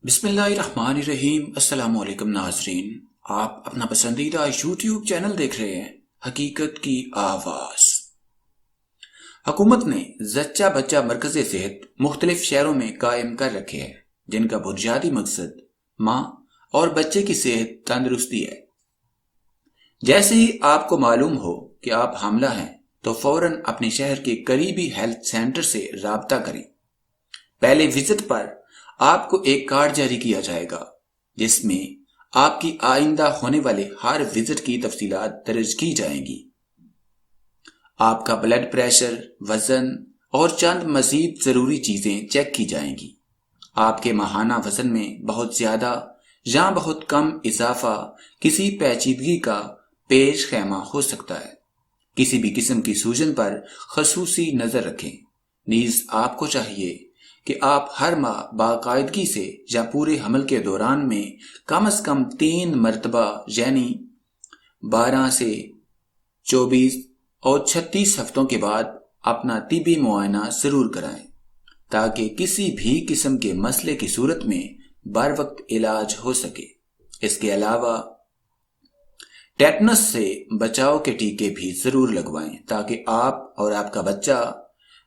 بسم اللہ الرحمن الرحیم۔ السلام علیکم ناظرین، آپ اپنا پسندیدہ یوٹیوب چینل دیکھ رہے ہیں حقیقت کی آواز۔ حکومت نے زچہ بچہ مرکز صحت مختلف شہروں میں قائم کر رکھے ہیں، جن کا بنیادی مقصد ماں اور بچے کی صحت تندرستی ہے۔ جیسے ہی آپ کو معلوم ہو کہ آپ حاملہ ہیں تو فوراً اپنے شہر کے قریبی ہیلتھ سینٹر سے رابطہ کریں۔ پہلے وزٹ پر آپ کو ایک کارڈ جاری کیا جائے گا جس میں آپ کی آئندہ ہونے والے ہر وزٹ کی تفصیلات درج کی جائیں گی۔ آپ کا بلڈ پریشر، وزن اور چند مزید ضروری چیزیں چیک کی جائیں گی۔ آپ کے ماہانہ وزن میں بہت زیادہ یا بہت کم اضافہ کسی پیچیدگی کا پیش خیمہ ہو سکتا ہے۔ کسی بھی قسم کی سوجن پر خصوصی نظر رکھیں۔ نیز آپ کو چاہیے کہ آپ ہر ماہ باقاعدگی سے یا پورے حمل کے دوران میں کم از کم 3 مرتبہ یعنی 12 سے 24 اور 36 ہفتوں کے بعد اپنا طبی معائنہ ضرور کرائیں تاکہ کسی بھی قسم کے مسئلے کی صورت میں بر وقت علاج ہو سکے۔ اس کے علاوہ ٹیٹنس سے بچاؤ کے ٹیکے بھی ضرور لگوائیں تاکہ آپ اور آپ کا بچہ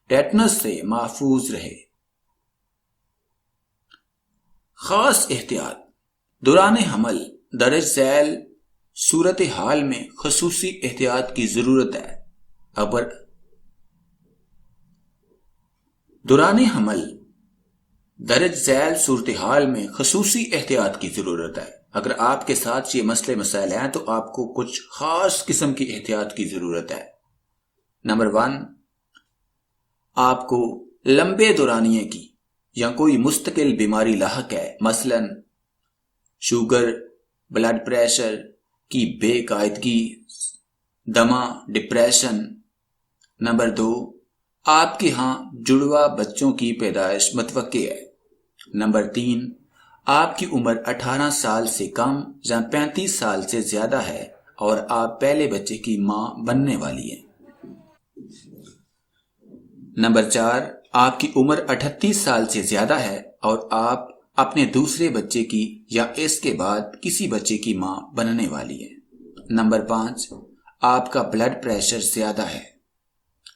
ٹیٹنس سے محفوظ رہے۔ خاص احتیاط: دوران حمل درج ذیل صورتحال میں خصوصی احتیاط کی ضرورت ہے۔ دوران حمل درج ذیل صورتحال میں خصوصی احتیاط کی ضرورت ہے۔ اگر آپ کے ساتھ یہ مسئلے مسائل ہیں تو آپ کو کچھ خاص قسم کی احتیاط کی ضرورت ہے۔ نمبر 1، آپ کو لمبے دورانیے کی یا کوئی مستقل بیماری لاحق ہے، مثلا شوگر، بلڈ پریشر کی بے قاعدگی، دمہ، ڈپریشن۔ نمبر 2، آپ کے ہاں جڑواں بچوں کی پیدائش متوقع ہے۔ نمبر 3، آپ کی عمر 18 سال سے کم یا 35 سال سے زیادہ ہے اور آپ پہلے بچے کی ماں بننے والی ہیں۔ نمبر 4، آپ کی عمر 38 سال سے زیادہ ہے اور آپ اپنے دوسرے بچے کی یا اس کے بعد کسی بچے کی ماں بننے والی ہے۔ نمبر 5، آپ کا بلڈ پریشر زیادہ ہے۔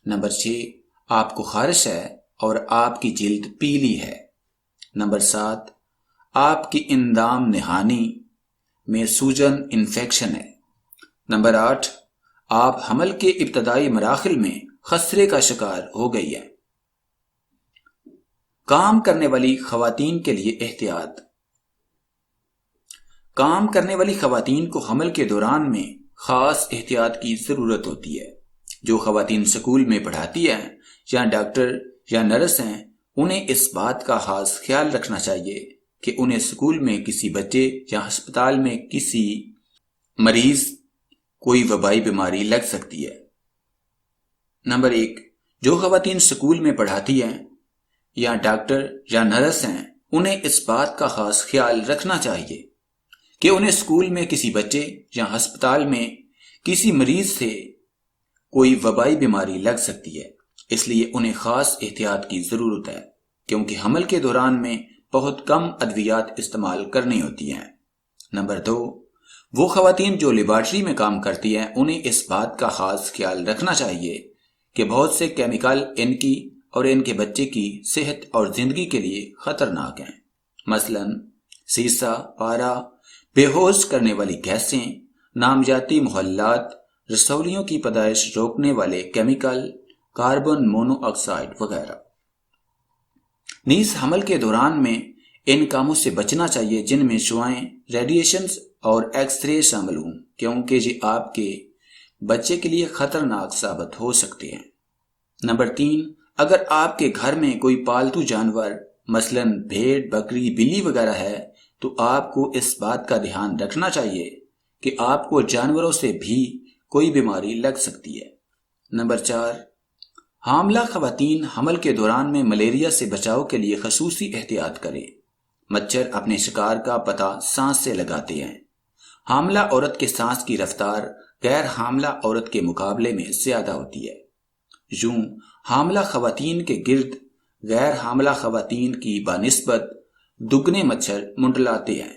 نمبر 6، آپ کو خارش ہے اور آپ کی جلد پیلی ہے۔ نمبر 7، آپ کی اندام نہانی میں سوجن انفیکشن ہے۔ نمبر 8، آپ حمل کے ابتدائی مراحل میں خسرے کا شکار ہو گئی ہے۔ کام کرنے والی خواتین کے لیے احتیاط: کام کرنے والی خواتین کو حمل کے دوران میں خاص احتیاط کی ضرورت ہوتی ہے۔ جو خواتین سکول میں پڑھاتی ہیں یا ڈاکٹر یا نرس ہیں، انہیں اس بات کا خاص خیال رکھنا چاہیے کہ انہیں سکول میں کسی بچے یا ہسپتال میں کسی مریض کوئی وبائی بیماری لگ سکتی ہے۔ نمبر 1، جو خواتین سکول میں پڑھاتی ہیں یا ڈاکٹر یا نرس ہیں، انہیں اس بات کا خاص خیال رکھنا چاہیے کہ انہیں سکول میں کسی بچے یا ہسپتال میں کسی مریض سے کوئی وبائی بیماری لگ سکتی ہے، اس لیے انہیں خاص احتیاط کی ضرورت ہے کیونکہ حمل کے دوران میں بہت کم ادویات استعمال کرنی ہوتی ہیں۔ نمبر 2، وہ خواتین جو لیبارٹری میں کام کرتی ہیں، انہیں اس بات کا خاص خیال رکھنا چاہیے کہ بہت سے کیمیکل ان کی اور ان کے بچے کی صحت اور زندگی کے لیے خطرناک ہیں، مثلا سیسہ، پارا، بے ہوش کرنے والی گیسیں، نامیاتی محلات، رسولیوں کی پیدائش روکنے والے کیمیکل، کاربن مونو آکسائڈ وغیرہ۔ نیز حمل کے دوران میں ان کاموں سے بچنا چاہیے جن میں شعاعیں، ریڈیشنز اور ایکس رے شامل ہوں، کیونکہ یہ آپ کے بچے کے لیے خطرناک ثابت ہو سکتے ہیں۔ نمبر 3، اگر آپ کے گھر میں کوئی پالتو جانور مثلا بھیڑ، بکری، بلی وغیرہ ہے تو آپ کو اس بات کا دھیان رکھنا چاہیے کہ آپ کو جانوروں سے بھی کوئی بیماری لگ سکتی ہے۔ نمبر 4، حاملہ خواتین حمل کے دوران میں ملیریا سے بچاؤ کے لیے خصوصی احتیاط کریں۔ مچھر اپنے شکار کا پتہ سانس سے لگاتے ہیں۔ حاملہ عورت کے سانس کی رفتار غیر حاملہ عورت کے مقابلے میں زیادہ ہوتی ہے۔ یوں حاملہ خواتین کے گرد غیر حاملہ خواتین کی بنسبت دگنے مچھر منڈلاتے ہیں۔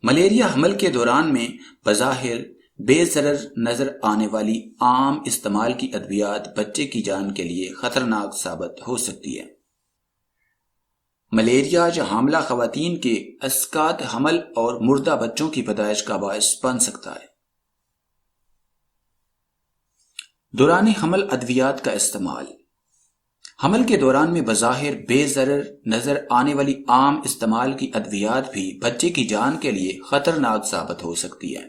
ملیریا حمل کے دوران میں بظاہر بے ضرر نظر آنے والی عام استعمال کی ادویات بچے کی جان کے لیے خطرناک ثابت ہو سکتی ہے۔ ملیریا یا حاملہ خواتین کے اسقاط حمل اور مردہ بچوں کی پیدائش کا باعث بن سکتا ہے۔ دوران حمل ادویات کا استعمال۔ حمل کے دوران میں بظاہر بے ضرر نظر آنے والی عام استعمال کی ادویات بھی بچے کی جان کے لیے خطرناک ثابت ہو سکتی ہے،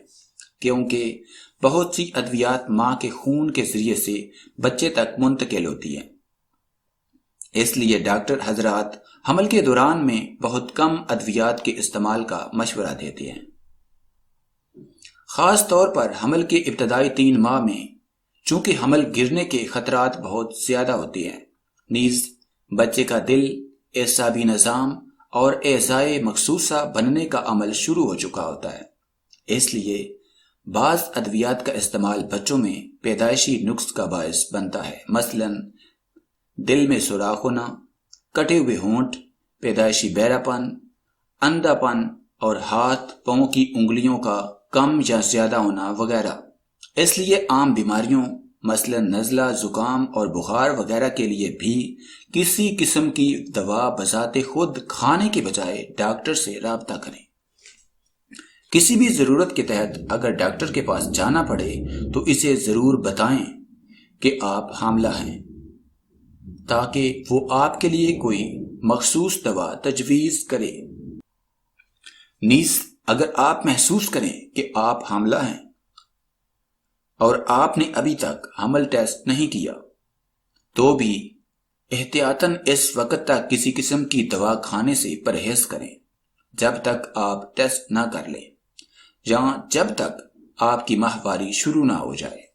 کیونکہ بہت سی ادویات ماں کے خون کے ذریعے سے بچے تک منتقل ہوتی ہیں۔ اس لیے ڈاکٹر حضرات حمل کے دوران میں بہت کم ادویات کے استعمال کا مشورہ دیتے ہیں۔ خاص طور پر حمل کے ابتدائی 3 ماہ میں، چونکہ حمل گرنے کے خطرات بہت زیادہ ہوتے ہیں، نیز بچے کا دل، اعصابی نظام اور اعضائے مخصوصہ بننے کا عمل شروع ہو چکا ہوتا ہے۔ اس لیے بعض ادویات کا استعمال بچوں میں پیدائشی نقص کا باعث بنتا ہے، مثلا دل میں سوراخ ہونا، کٹے ہوئے ہونٹ، پیدائشی بہرا پن، اندھا پن اور ہاتھ پاؤں کی انگلیوں کا کم یا زیادہ ہونا وغیرہ۔ اس لیے عام بیماریوں مثلا نزلہ، زکام اور بخار وغیرہ کے لیے بھی کسی قسم کی دوا بذات خود کھانے کے بجائے ڈاکٹر سے رابطہ کریں۔ کسی بھی ضرورت کے تحت اگر ڈاکٹر کے پاس جانا پڑے تو اسے ضرور بتائیں کہ آپ حاملہ ہیں، تاکہ وہ آپ کے لیے کوئی مخصوص دوا تجویز کرے۔ نیز اگر آپ محسوس کریں کہ آپ حاملہ ہیں اور آپ نے ابھی تک حمل ٹیسٹ نہیں کیا تو بھی احتیاطاً اس وقت تک کسی قسم کی دوا کھانے سے پرہیز کریں جب تک آپ ٹیسٹ نہ کر لیں، یا جب تک آپ کی ماہواری شروع نہ ہو جائے۔